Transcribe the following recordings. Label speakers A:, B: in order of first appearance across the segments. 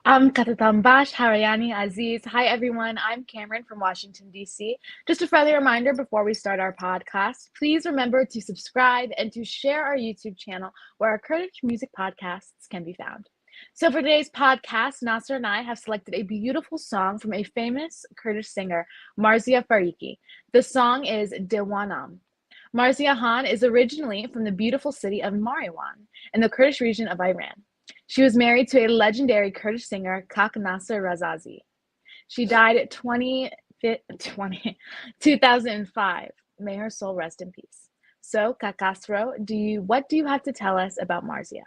A: Katatambash, Haryani, Aziz. Hi, everyone. I'm Cameron from Washington, D.C. Just a friendly reminder before we start our podcast, please remember to subscribe and to share our YouTube channel where our Kurdish music podcasts can be found. So, for today's podcast, Nasser and I have selected a beautiful song from a famous Kurdish singer, Marzia Fariqi. The song is Dewanam. Marzia Khan is originally from the beautiful city of Mariwan in the Kurdish region of Iran. She was married to a legendary Kurdish singer, Kak Nasser Razazi. She died at 2005. May her soul rest in peace. So, Kakasro, what do you have to tell us about Marzia?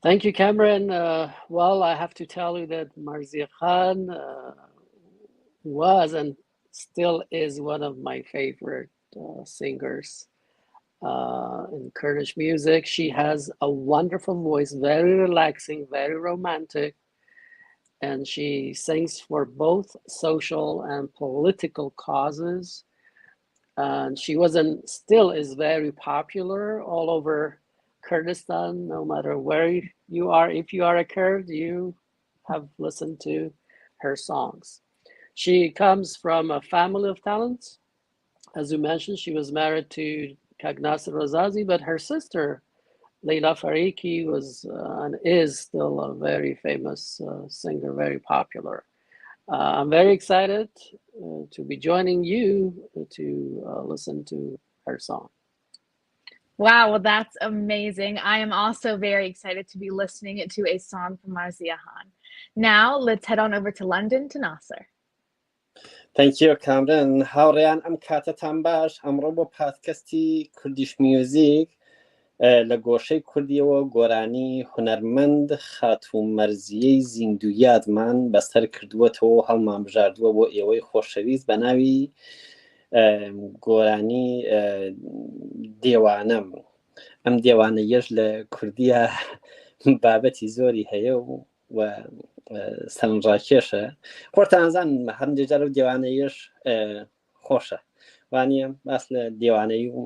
B: Thank you, Camryn. Well, I have to tell you that Marzia Khan was and still is one of my favorite singers in Kurdish music. She has a wonderful voice, very relaxing, very romantic, and she sings for both social and political causes. And she was and still is very popular all over Kurdistan, no matter where you are. If you are a Kurd, you have listened to her songs. She comes from a family of talents. As you mentioned, she was married to Nasser Razazi, but her sister, Leila Fariqi, was and is still a very famous singer, very popular. I'm very excited to be joining you to listen to her song.
A: Wow, well, that's amazing. I am also very excited to be listening to a song from Marzia Khan. Now, let's head on over to London to Nasser.
C: Thank you, Camryn. هاوڕێیان ئەم کاتتان باش. ئەمڕۆ بۆ پادکەستی کوردیش میوزیک لە گۆشەی کوردیەوە گۆرانی هونەرمەند خاتوو مەرزیەی زیندویادمان بەسەر کردووەتەوە هەڵمان بژاردووە بۆ ئێوەی خۆشەویست بە ناوی گۆرانی دێوانەم. ئەم دێوانەیەش لە کوردیە بابەتی زۆری هەیە و سەرنجڕاکێشە. خۆتانزان هەندێک جار و دێوانەیەش خۆشە، وانە باس لە دێوانەی و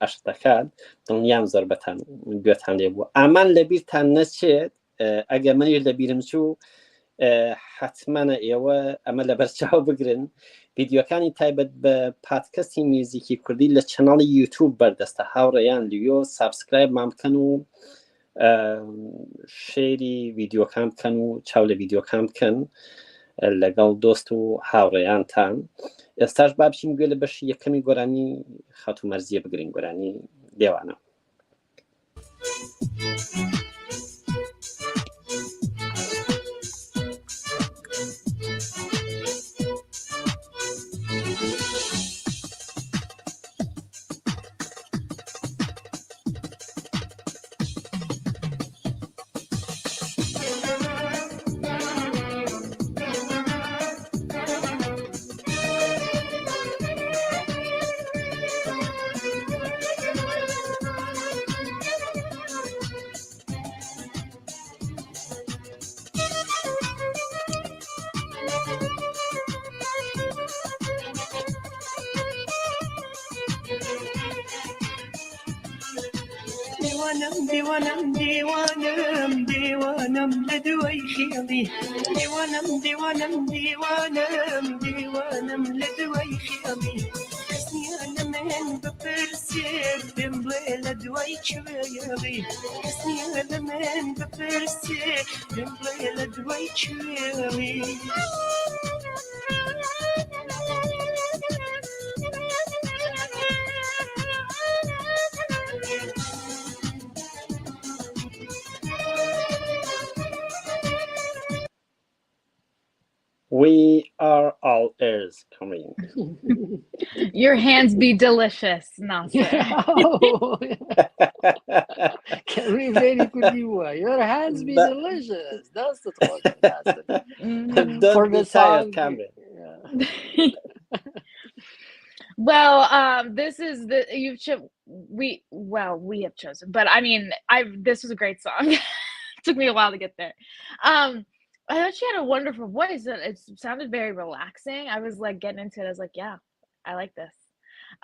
C: ئەشتەکان دڵنیام زۆر بەتان گوێتان لێ بووە. ئامان لەبیرتان نەچێت ئەگە منیش لەبیرم چوو حتممەە ئێوە ئەمە لە بەرچاو بگرن. ڤیدیۆکانی تایبەت بە پادکەستی میوزیکی کوردی لە چەناڵی یوتیوب بەردەستە. هاوڕێیان لێیۆ سابسکرایب مام بکەن و شێری ڤیدیۆکان بکەن و چاو لە ڤیدیۆکان بکەن لەگەڵ دۆست و هاوڕێیانتان. ئێستاش با بچین گوێ لە بەشی یەکەمی گۆرانی خاتوو مەرزیە بگرین، گۆرانی دێوانە.
D: دیوانم لدوی خیالی دیوانم لدوی خیالی کسی من بپرسید دنبال لدوی چویالی کسی من بپرسید دنبال لدوی چویالی
C: We are all ears, Camryn.
A: Your hands be delicious, Nasser.
B: Camryn, very good you are. Your hands be delicious. That's the talk.
C: For the song, Camryn.
A: Well, this is we have chosen, but I mean, this was a great song. It took me a while to get there. I thought she had a wonderful voice. It sounded very relaxing. I was like getting into it. I was like, yeah, I like this.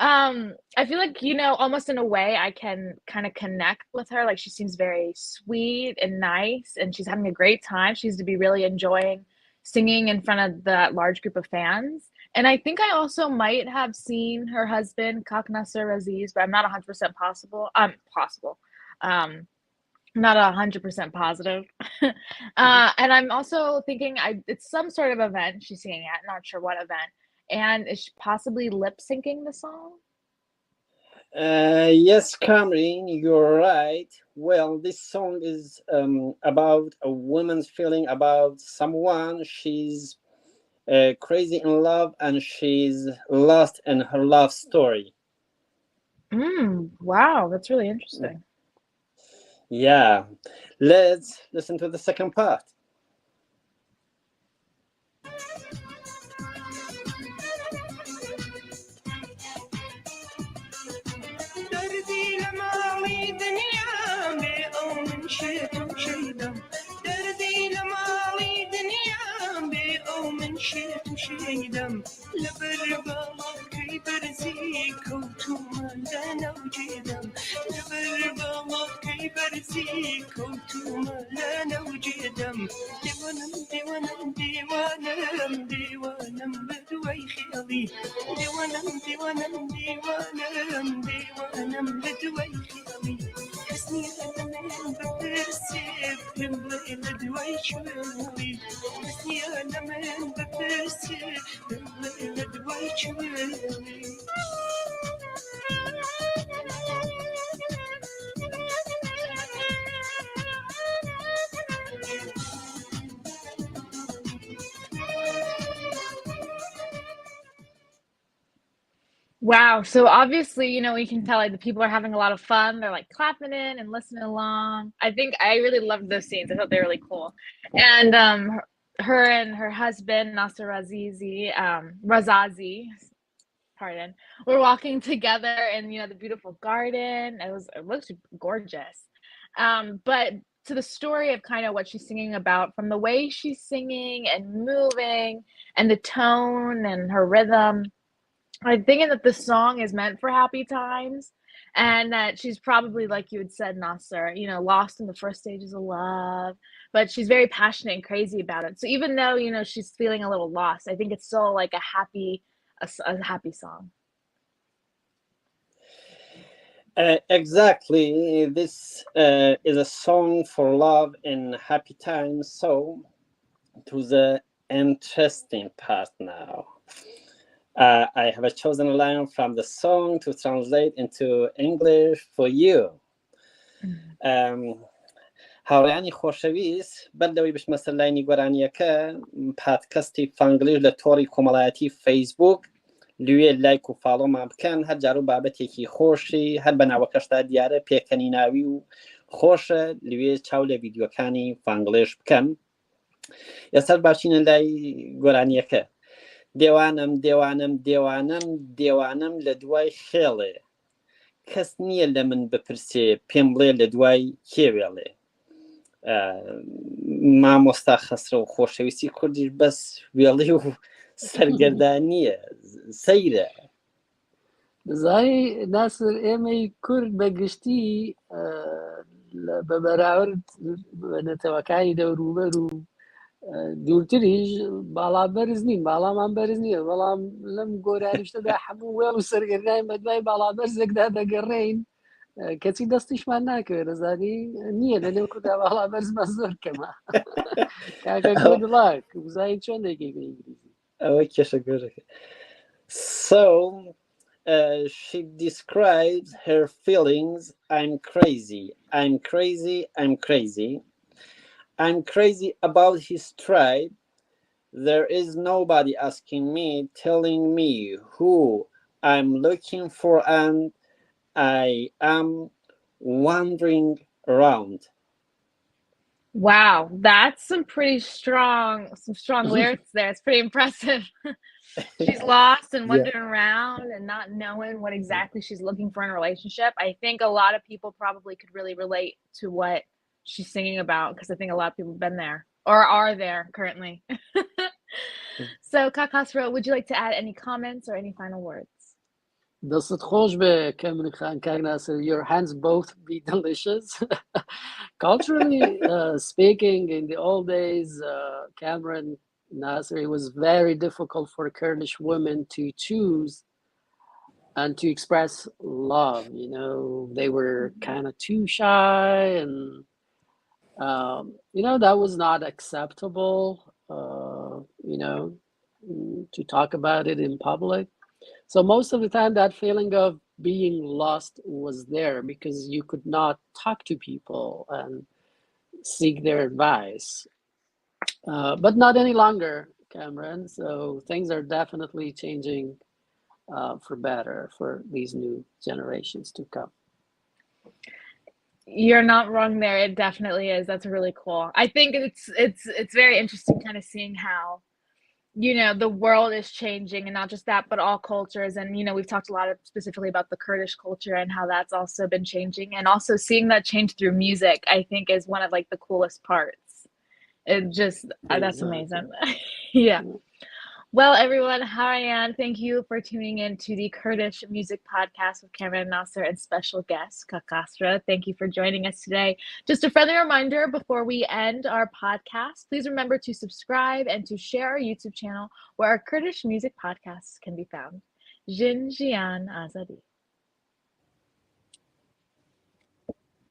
A: I feel like, almost in a way I can kind of connect with her. Like she seems very sweet and nice and she's having a great time. She seems to be really enjoying singing in front of that large group of fans. And I think I also might have seen her husband, Nasser Aziz, but I'm not 100% possible. Um, not 100% positive. And I'm also thinking it's some sort of event she's singing at, not sure what event. And is she possibly lip syncing the song?
C: Yes, Camryn, you're right. Well, this song is about a woman's feeling about someone. She's crazy in love and she's lost in her love story.
A: Wow, that's really interesting.
C: Yeah, let's listen to the second part.
D: شيدم لبربا كي برزي كوتوما لا نوجدم لبربا كي برزي كوتوما لا نوجدم ديوانم ديوانم ديوانم ديوانم بدوي خيالي ديوانم ديوانم ديوانم ديوانم بدوي خيالي حسني أنا من بترسب يملي لدوي شوالي حسني أنا من بترسب يملي لدوي شوالي
A: Wow. So obviously, you can tell like the people are having a lot of fun. They're like clapping in and listening along. I think I really loved those scenes. I thought they were really cool. And her and her husband, Nasser Razazi, pardon, were walking together in, the beautiful garden. It looked gorgeous. But to the story of kind of what she's singing about, from the way she's singing and moving and the tone and her rhythm, I'm thinking that the song is meant for happy times and that she's probably, like you had said, Nasser, lost in the first stages of love, but she's very passionate and crazy about it. So even though, she's feeling a little lost, I think it's still like a happy song.
C: Exactly. This is a song for love in happy times. So, to the interesting part now. I have chosen a line from the song to translate into English for you. هاوڕێیانی خۆشەویست بەردەوەی بچمە سەر لاینی گۆرانیەکە پادکەستی فانگلیش لە تۆڕی کۆمەڵایەتی فەیسبوک لوێ لایک و فاڵۆمان بکەن هەر جار و بابەتێکی خۆشی هەر بە ناوەکەشتا دیارە پێکەنی ناوی و خۆشە لوێ چاو لە ڤیدیۆکانی فانگلیش بکەن. ئێستا باشینە لای گۆرانیەکە. دێوانم دێوانم دێوانم دێوانم لە دوای خێڵێ کەس نییە لە من بپرسێ پێم بڵێ لە دوای کێوێڵێ. مامۆستا خەسرە و خۆشەویستی کوردیش بەس وێڵی و سەرگەردانیە سەیرە.
B: زای ناسر ئێمەی کورد بەگشتی بە بەراورد نەتەوەکانی دەوروبەر و دوورتریش باڵا بەرز نین باڵامان بەرز نییە بەڵام لەم گۆرانیشتەدا هەموو وێڵ و سەرگەردانی بە دوای باڵا بەرزێکدا دەگەڕێین کەچی دەستیشمان ناکەوێت دەزانی نییە لە نێو کووردا باڵا بەرزمان زۆر کەمە. کاکە گودلاک وزایی چۆن دەیکەی بە ئینگلیزی
C: ئەوە کێشە گەورەکە. So she describes her feelings. I'm crazy. I'm crazy. I'm crazy. I'm crazy about his tribe. There is nobody asking me, telling me who I'm looking for, and I am wandering around.
A: Wow, that's some strong lyrics there. It's pretty impressive. She's lost and wandering around and not knowing what exactly she's looking for in a relationship. I think a lot of people probably could really relate to what she's singing about because I think a lot of people have been there or are there currently. So Kakasro, would you like to add any comments or any final words?
B: دستت خوش به Camryn and Naser. Your hands both be delicious. Culturally speaking, in the old days, Camryn Naser, it was very difficult for Kurdish women to choose and to express love. You know, they were kind of too shy, and you know, that was not acceptable. You know, to talk about it in public. So most of the time, that feeling of being lost was there because you could not talk to people and seek their advice. But not any longer, Cameron. So things are definitely changing for better for these new generations to come.
A: You're not wrong there. It definitely is. That's really cool. I think it's very interesting kind of seeing how, you know, the world is changing, and not just that, but all cultures. And, you know, we've talked a lot of specifically about the Kurdish culture and how that's also been changing, and also seeing that change through music, I think is one of like the coolest parts. It just, that's amazing. Yeah. Well, everyone, Harayan, thank you for tuning in to the Kurdish Music Podcast with Camryn and Naser and special guest Kakasra. Thank you for joining us today. Just a friendly reminder before we end our podcast, please remember to subscribe and to share our YouTube channel where our Kurdish music podcasts can be found. Jin Jian Azadi.